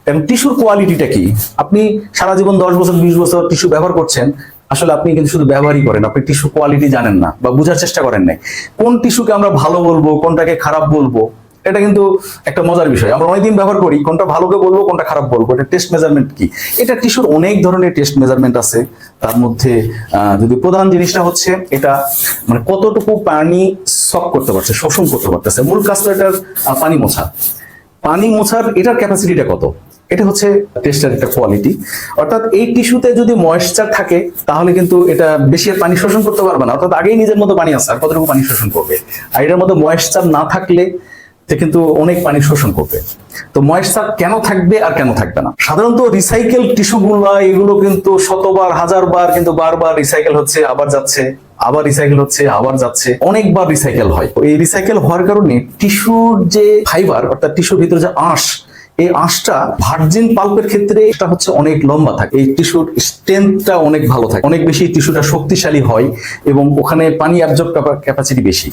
এবং টিস্যুর কোয়ালিটিটা কি? আপনি সারা জীবন 10 বছর 20 বছর টিস্যু ব্যবহার করছেন, আসলে আপনি কিন্তু শুধু ব্যবহারই করেন, আপনি টিস্যু কোয়ালিটি জানেন না বা বোঝার চেষ্টা করেন নাই। কোন টিস্যুকে আমরা ভালো বলবো, কোনটাকে খারাপ বলবো, এটা কিন্তু একটা মজার বিষয়। আমরা অনেকদিন ব্যবহার করি, কোনটা ভালোকে বলবো কোনটা খারাপ বলবো, এটা টেস্ট মেজারমেন্ট কি? এটা টিস্যুর অনেক ধরনের টেস্ট মেজারমেন্ট আছে। তার মধ্যে যদি প্রধান জিনিসটা হচ্ছে এটা মানে কতটুকু পানি সক করতে পারছে, শোষণ করতে পারতেছে। মূল কাজ তো এটার পানি মোছা। পানি মোছার এটার ক্যাপাসিটিটা কত, এটা হচ্ছে টেস্টের একটা কোয়ালিটি। অর্থাৎ এই টিস্যুতে যদি ময়েশ্চার থাকে তাহলে কিন্তু এটা বেশি পানি শোষণ করতে পারবে না, অর্থাৎ আগেই নিজের মতো পানি আছে, আর কতটুকু পানি শোষণ করবে। আর এটার মধ্যে ময়েশ্চার না থাকলে কিন্তু অনেক পানি শোষণ করবে। তো ময়েশ্চার কেন থাকবে আর কেন থাকবে না? সাধারণত রিসাইকেল টিস্যুগুলো এগুলো কিন্তু শতবার হাজারবার কিন্তু বারবার রিসাইকেল হচ্ছে, আবার যাচ্ছে, আবার রিসাইকেল হচ্ছে, আবার যাচ্ছে, অনেকবার রিসাইকেল হয়। এই রিসাইকেল হওয়ার কারণে টিস্যুর যে ফাইবার অর্থাৎ টিস্যুর ভিতরে যে আঁশ, এই আঁশটা ভার্জিন পাল্পের ক্ষেত্রে এটা হচ্ছে অনেক লম্বা থাকে। এই টিস্যুর স্ট্রেংথটা অনেক ভালো থাকে, অনেক বেশি টিস্যুটা শক্তিশালী হয় এবং ওখানে পানি অ্যাবজর্ব ক্যাপাসিটি বেশি।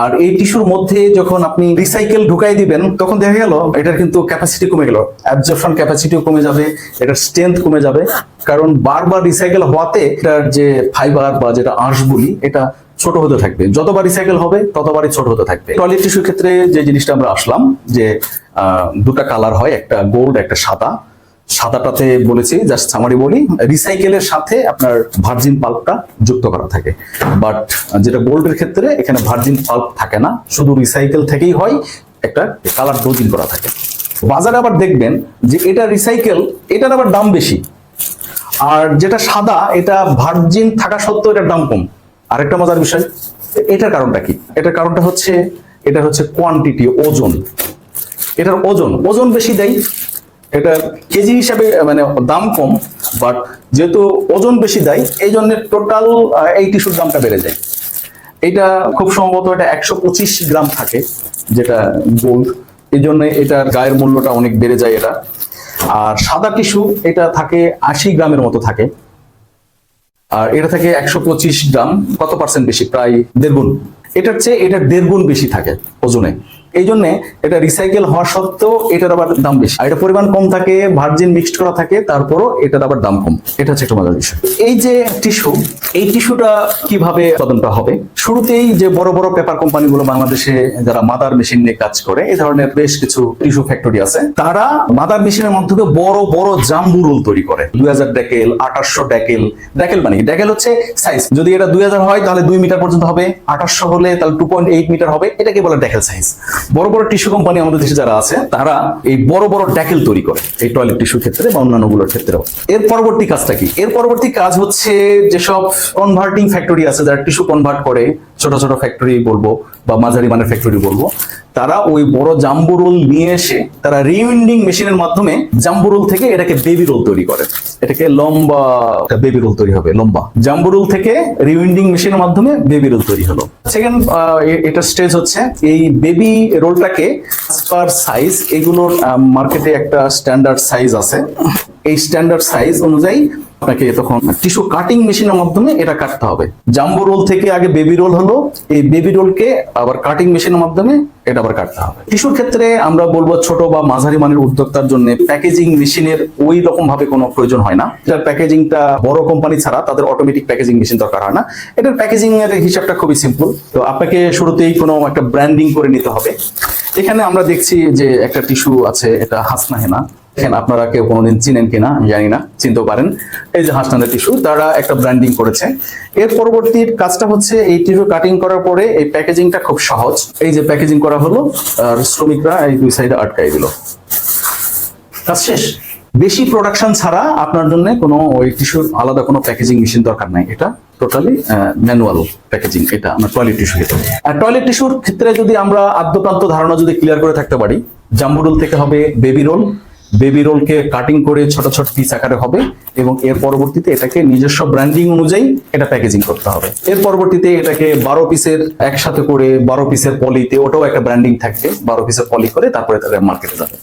আর এই টিস্যুর মধ্যে যখন আপনি রিসাইকেল ঢুকাই দিবেন তখন দেখা গেল এটার কিন্তু ক্যাপাসিটি কমে গেল, অ্যাবজর্পশন ক্যাপাসিটিও কমে যাবে, এটার স্ট্রেংথ কমে যাবে। কারণ বারবার রিসাইকেল হওয়াতে এটার যে ফাইবার বা যেটা আঁশ বলি এটা ছোট হতে থাকবে, যতবার রিসাইকেল হবে ততবারই ছোট হতে থাকবে। টয়লেট টিস্যুর ক্ষেত্রে যে জিনিসটা আমরা আসলাম যে দুটা কালার হয়, একটা গোল্ড একটা সাদা। সাদাটাতে বলেছি, জাস্ট সামারি বলি, রিসাইকেলের সাথে আপনার ভার্জিন পাল্পটা যুক্ত করা থাকে। বাট যেটা গোল্ডের ক্ষেত্রে এখানে ভার্জিন পাল্প থাকে না, শুধু রিসাইকেল থেকেই হয়, একটা কালার ডোজিং করা থাকে। বাজারে আবার দেখবেন যে এটা রিসাইকেল, এটার আবার দাম বেশি, আর যেটা সাদা এটা ভার্জিন থাকা সত্ত্বেও এটার দাম কম। আরেকটা মজার বিষয়, এটার কারণটা কি? এটার কারণটা হচ্ছে এটা হচ্ছে কোয়ান্টিটি, ওজন। এটার ওজন বেশি দেয়, এটা কেজি হিসাবে মানে দাম কম, বাট যেহেতু ওজন বেশি দেয় এই জন্য টোটাল এই টিস্যুর দামটা বেড়ে যায়। এটা খুব সম্ভবত এটা 125 গ্রাম থাকে যেটা গোল্ড, এই জন্য এটার গায়ের মূল্যটা অনেক বেড়ে যায় এটা। আর সাদা টিস্যু এটা থাকে 80 গ্রামের মতো থাকে, আর এটা থাকে 125 গ্রাম। কত পার্সেন্ট বেশি? প্রায় 1.5 গুণ। এটার চেয়ে এটা 1.5 গুণ বেশি থাকে ওজনে, এই জন্য এটা রিসাইকেল হওয়া সত্ত্বেও এটার আবার দাম বেশি। আর এটা পরিমাণ কম থাকে, ভার্জিন মিক্সড করা থাকে, তারপরও এটার আবার দাম কম। এটা হচ্ছে একটা মজার বিষয়। এই যে টিস্যু, এই টিস্যুটা কিভাবে উৎপাদনটা হবে? শুরুতেই যে বড় বড় পেপার কোম্পানিগুলো বাংলাদেশে যারা মাদার মেশিন নিয়ে কাজ করে, এই ধরনের বেশ কিছু টিস্যু ফ্যাক্টরি আছে, তারা মাদার মেশিনের মাধ্যমে বড় বড় জাম্বু রোল তৈরি করে। 2000 ডেকেল, 2800 ডেকেল। ডেকেল মানে ডেকেল হচ্ছে সাইজ, যদি এটা 2000 হয় তাহলে 2 মিটার পর্যন্ত হবে, 2800 হলে তাহলে 2.8 মিটার হবে, এটাকে বলে ডেকেল সাইজ। বড় বড় টিস্যু কোম্পানি আমাদের দেশে যারা আছে তারা এই বড় বড় ডেকেল তৈরি করে এই টয়লেট টিস্যুর ক্ষেত্রে বা অন্যান্য গুলোর ক্ষেত্রেও। এর পরবর্তী কাজটা কি? এর পরবর্তী কাজ হচ্ছে যেসব কনভার্টিং ফ্যাক্টরি আছে যারা টিস্যু কনভার্ট করে, ছোট ছোট ফ্যাক্টরি বলবো বা মাঝারি মানের ফ্যাক্টরি বলবো, তারা ওই বড় জাম্বু রোল নিয়ে এসে তারা রিউইন্ডিং মেশিনের মাধ্যমে জাম্বু রোল থেকে এটাকে বেবি রোল তৈরি করে। এটাকে লম্বা বেবি রোল তৈরি হবে, লম্বা জাম্বু রোল থেকে রিউইন্ডিং মেশিনের মাধ্যমে বেবি রোল তৈরি হলো। সেকেন্ড এটা স্টেজ হচ্ছে এই বেবি রোলটাকে পার সাইজ, এগুলোর মার্কেটে একটা স্ট্যান্ডার্ড সাইজ আছে, এই স্ট্যান্ডার্ড সাইজ অনুযায়ী আপনাকে তখন টিস্যু কাটিং মেশিনের মাধ্যমে এটা কাটতে হবে। জাম্বো রোল থেকে আগে বেবি রোল হলো, এই বেবি রোলকে আবার কাটিং মেশিনের মাধ্যমে এটা আবার কাটতে হবে। টিস্যুর ক্ষেত্রে আমরা বলবো ছোট বা মাঝারি মানের উদ্যোক্তার জন্য প্যাকেজিং মেশিনের ওই রকম ভাবে কোনো প্রয়োজন হয় না। এটার প্যাকেজিংটা বড় কোম্পানি ছাড়া তাদের অটোমেটিক প্যাকেজিং মেশিন দরকার হয় না। এটার প্যাকেজিং এর হিসাবটা খুবই সিম্পল। তো আপনাকে শুরুতেই কোনো একটা ব্র্যান্ডিং করে নিতে হবে। এখানে আমরা দেখছি যে একটা টিস্যু আছে, এটা হাসনা হেনা। আপনারা কেউ কোনোদিন চিনেন কিনা আমি জানি না, চিনতে পারেন। এই যে হাসনা টিস্যু, তারা একটা ব্র্যান্ডিং করেছে। এর পরবর্তী কাজটা হচ্ছে এই টিস্যু কাটিং করার পরে এই প্যাকেজিংটা খুব সহজ। এই যে প্যাকেজিং করা হলো, আর শ্রমিকরা এই দুই সাইডে আটকাই দিল, কাজ শেষ। বেশি প্রোডাকশন ছাড়া আপনার জন্য কোনো ওই টিস্যুর আলাদা কোনো প্যাকেজিং মেশিন দরকার নাই। এটা টোটালি ম্যানুয়াল প্যাকেজিং, এটা আমরা টয়লেট টিস্যু ক্ষেত্রে। আর টয়লেট টিস্যুর ক্ষেত্রে যদি আমরা আদ্যপ্রান্ত ধারণা যদি ক্লিয়ার করে থাকতে পারি, জাম্বু রোল থেকে হবে বেবি রোল, বেবি রোলকে কাটিং করে ছোট ছোট পিস আকারে হবে এবং এর পরবর্তীতে এটাকে নিজস্ব ব্র্যান্ডিং অনুযায়ী এটা প্যাকেজিং করতে হবে। এর পরবর্তীতে এটাকে 12 পিসের একসাথে করে 12 পিসের পলিতে, ওটাও একটা ব্র্যান্ডিং থাকবে, 12 পিসের পলি করে তারপরে তাদের মার্কেটে যাবে।